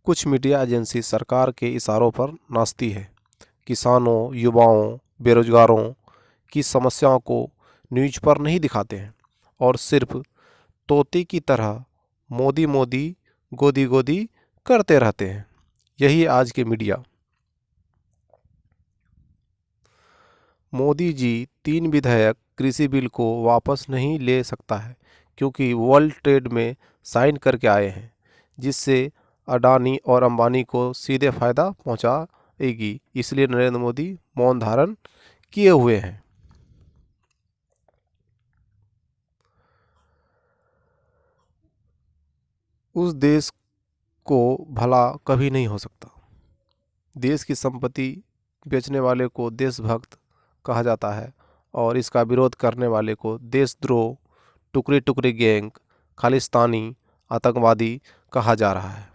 कुछ media agency सरकार के इशारों पर नाचती है। किसानों, युवाओं, बेरोजगारों की समस्याओं को न्यूज़ पर नहीं दिखाते हैं और सिर्फ तोते की तरह मोदी मोदी गोदी गोदी करते रहते हैं। यही आज के मीडिया। मोदी जी 3 विधेयक कृषि बिल को वापस नहीं ले सकता है क्योंकि वर्ल्ड ट्रेड में साइन करके आए हैं, जिससे अडानी और अंबानी को सीधे फायदा पहुंचाएगी। इसलिए नरेंद्र मोदी मौन धारण किए हुए हैं। उस देश को भला कभी नहीं हो सकता। देश की संपत्ति बेचने वाले को देशभक्त कहा जाता है और इसका विरोध करने वाले को देशद्रोह, टुकड़े टुकड़े गैंग, खालिस्तानी आतंकवादी कहा जा रहा है।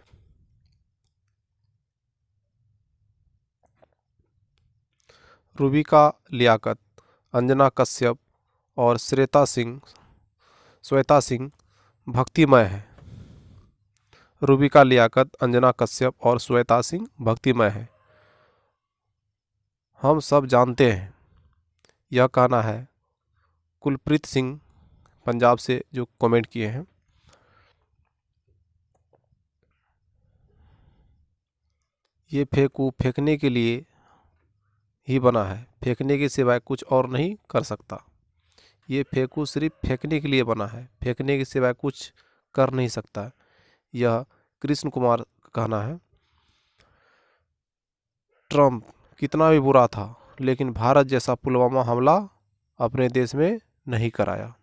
रूबिका लियाकत, अंजना कश्यप और श्वेता सिंह भक्तिमय है। रूबिका लियाकत, अंजना कश्यप और श्वेता सिंह भक्तिमय है। हम सब जानते हैं। यह कहना है कुलप्रीत सिंह पंजाब से जो कमेंट किए हैं। ये फेंकने के लिए ही बना है, फेंकने के सिवाय कुछ और नहीं कर सकता। ये फेंकू सिर्फ फेंकने के लिए बना है, फेंकने के सिवाय कुछ कर नहीं सकता। यह कृष्ण कुमार का कहना है। ट्रंप कितना भी बुरा था लेकिन भारत जैसा पुलवामा हमला अपने देश में नहीं कराया।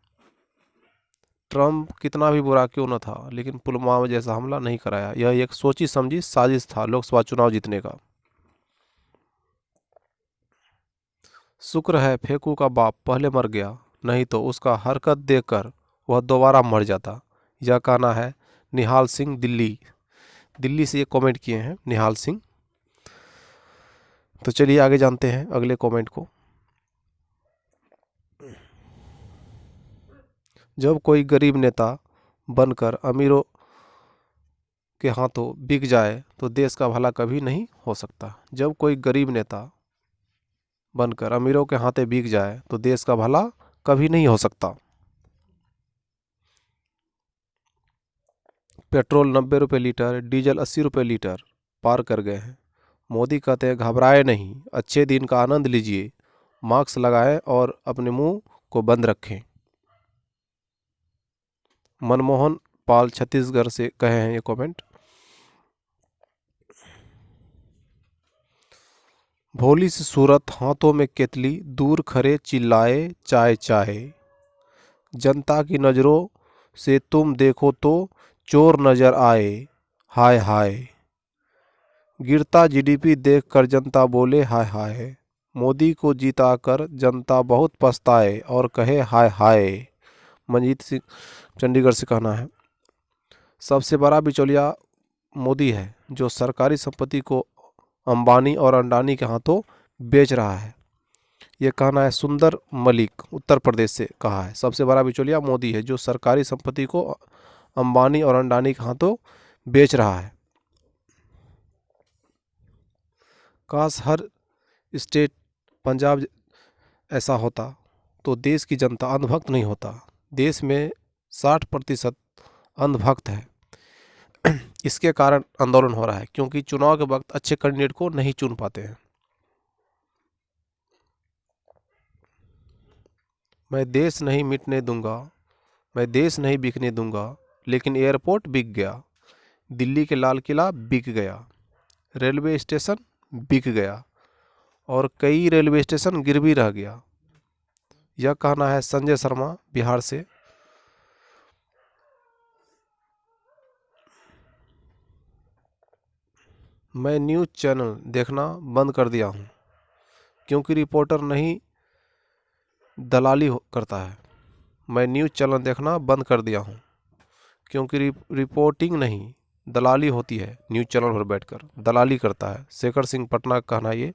ट्रंप कितना भी बुरा क्यों न था लेकिन पुलवामा जैसा हमला नहीं कराया। यह एक सोची समझी साजिश था लोकसभा चुनाव जीतने का। शुक्र है फेंकू का बाप पहले मर गया, नहीं तो उसका हरकत देखकर वह दोबारा मर जाता। यह कहना है निहाल सिंह दिल्ली से ये कमेंट किए हैं निहाल सिंह। तो चलिए आगे जानते हैं अगले कमेंट को। जब कोई गरीब नेता बनकर अमीरों के हाथों बिक जाए तो देश का भला कभी नहीं हो सकता। जब कोई गरीब नेता बनकर अमीरों के हाथे बिक जाए तो देश का भला कभी नहीं हो सकता। पेट्रोल 90 रुपये लीटर, डीजल 80 रुपये लीटर पार कर गए हैं। मोदी कहते हैं घबराए नहीं, अच्छे दिन का आनंद लीजिए, मास्क लगाएं और अपने मुंह को बंद रखें। मनमोहन पाल छत्तीसगढ़ से कहे हैं ये कमेंट। भोली सी सूरत, हाथों में केतली, दूर खड़े चिल्लाए चाय चाय। जनता की नज़रों से तुम देखो तो चोर नजर आए, हाय हाय। गिरता जीडीपी देखकर जनता बोले हाय हाय। मोदी को जीताकर जनता बहुत पछताए और कहे हाय हाय। मंजीत सिंह चंडीगढ़ से कहना है सबसे बड़ा बिचौलिया मोदी है जो सरकारी संपत्ति को अंबानी और अडानी के हाथों बेच रहा है। ये कहना है सुंदर मलिक उत्तर प्रदेश से कहा है सबसे बड़ा बिचौलिया मोदी है जो सरकारी संपत्ति को अंबानी और अडानी के हाथों बेच रहा है। काश हर स्टेट पंजाब ऐसा होता तो देश की जनता अंधभक्त नहीं होता। देश में 60% अंधभक्त है। इसके कारण आंदोलन हो रहा है क्योंकि चुनाव के वक्त अच्छे कैंडिडेट को नहीं चुन पाते हैं। मैं देश नहीं मिटने दूंगा, मैं देश नहीं बिकने दूंगा, लेकिन एयरपोर्ट बिक गया, दिल्ली के लाल किला बिक गया, रेलवे स्टेशन बिक गया और कई रेलवे स्टेशन गिरवी रह गया। यह कहना है संजय शर्मा बिहार से। मैं न्यूज़ चैनल देखना बंद कर दिया हूँ क्योंकि रिपोर्टर नहीं दलाली करता है। मैं न्यूज़ चैनल देखना बंद कर दिया हूँ क्योंकि रिपोर्टिंग नहीं दलाली होती है। न्यूज़ चैनल पर बैठकर दलाली करता है। शेखर सिंह पटना का कहना ये।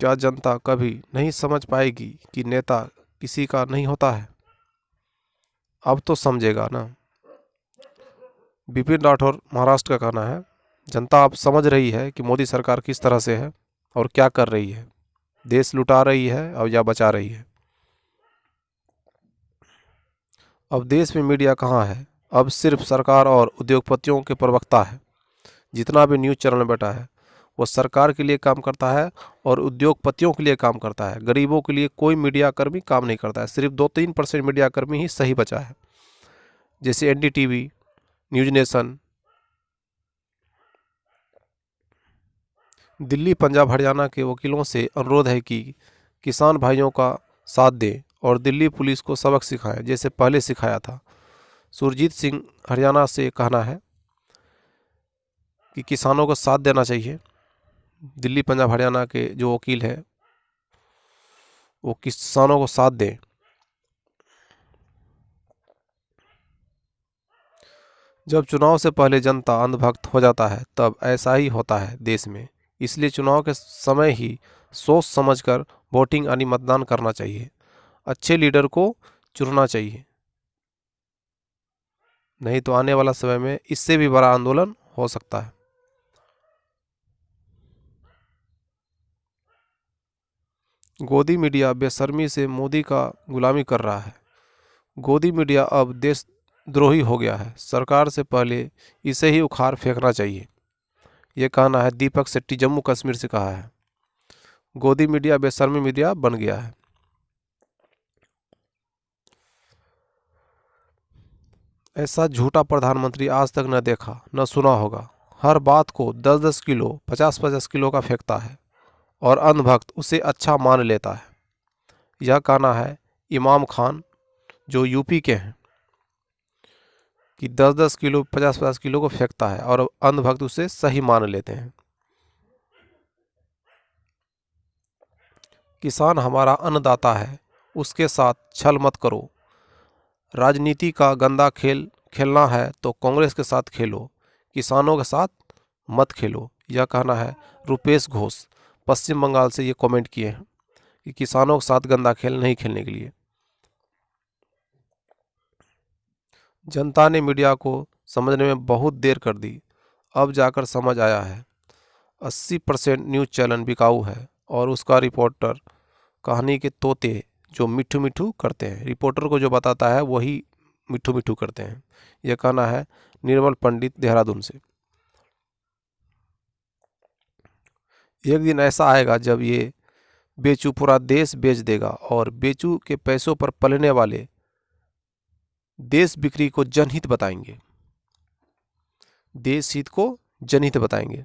क्या जनता कभी नहीं समझ पाएगी कि नेता किसी का नहीं होता है? अब तो समझेगा ना। विपिन राठौर महाराष्ट्र का कहना है, जनता अब समझ रही है कि मोदी सरकार किस तरह से है और क्या कर रही है, देश लुटा रही है और या बचा रही है। अब देश में मीडिया कहाँ है, अब सिर्फ सरकार और उद्योगपतियों के प्रवक्ता है। जितना भी न्यूज़ चैनल बैठा है वो सरकार के लिए काम करता है और उद्योगपतियों के लिए काम करता है। गरीबों के लिए कोई मीडिया कर्मी काम नहीं करता है। सिर्फ 2-3% मीडिया कर्मी ही सही बचा है, जैसे NDTV, news nation. Delhi, Punjab, Haryana के वकीलों से अनुरोध है कि किसान भाइयों का साथ दें और दिल्ली पुलिस को सबक सिखाएं जैसे पहले सिखाया था। सुरजीत सिंह हरियाणा से कहना है कि किसानों को साथ देना चाहिए। दिल्ली, पंजाब, हरियाणा के जो वकील हैं वो किसानों को साथ दें। जब चुनाव से पहले जनता अंधभक्त हो जाता है तब ऐसा ही होता है देश में। इसलिए चुनाव के समय ही सोच समझकर वोटिंग यानी मतदान करना चाहिए। अच्छे लीडर को चुनना चाहिए, नहीं तो आने वाला समय में इससे भी बड़ा आंदोलन हो सकता है। गोदी मीडिया बेशर्मी से मोदी का गुलामी कर रहा है। गोदी मीडिया अब देशद्रोही हो गया है। सरकार से पहले इसे ही उखाड़ फेंकना चाहिए। ये कहना है दीपक शेट्टी, जम्मू कश्मीर से कहा है। गोदी मीडिया बेशर्मी मीडिया बन गया है। ऐसा झूठा प्रधानमंत्री आज तक न देखा न सुना होगा। हर बात को 10-10 किलो 50-50 किलो का फेंकता है और अंधभक्त उसे अच्छा मान लेता है। यह कहना है इमाम खान जो यूपी के हैं कि 10-10 किलो 50-50 किलो को फेंकता है और अंधभक्त उसे सही मान लेते हैं। किसान हमारा अन्नदाता है, उसके साथ छल मत करो। राजनीति का गंदा खेल खेलना है तो कांग्रेस के साथ खेलो, किसानों के साथ मत खेलो। यह कहना है रुपेश घोष, पश्चिम बंगाल से ये कमेंट किए हैं कि किसानों के साथ गंदा खेल नहीं खेलने के लिए। जनता ने मीडिया को समझने में बहुत देर कर दी, अब जाकर समझ आया है। 80% न्यूज़ चैनल बिकाऊ है और उसका रिपोर्टर कहानी के तोते जो मिठू मिठू करते हैं। रिपोर्टर को जो बताता है वही मिठू मिठू करते हैं। यह कहना है निर्मल पंडित, देहरादून से। एक दिन ऐसा आएगा जब ये बेचू पूरा देश बेच देगा और बेचू के पैसों पर पलने वाले देश बिक्री को जनहित बताएंगे, देश हित को जनहित बताएंगे।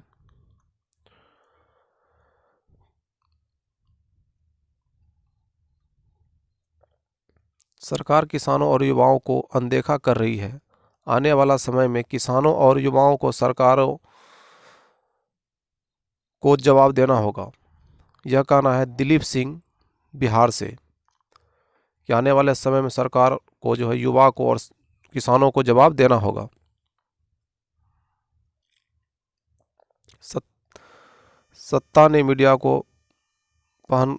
सरकार किसानों और युवाओं को अनदेखा कर रही है। आने वाला समय में किसानों और युवाओं को सरकारों को जवाब देना होगा। यह कहना है दिलीप सिंह, बिहार से, कि आने वाले समय में सरकार को जो है युवा को और किसानों को जवाब देना होगा। सत्ता ने मीडिया को पहन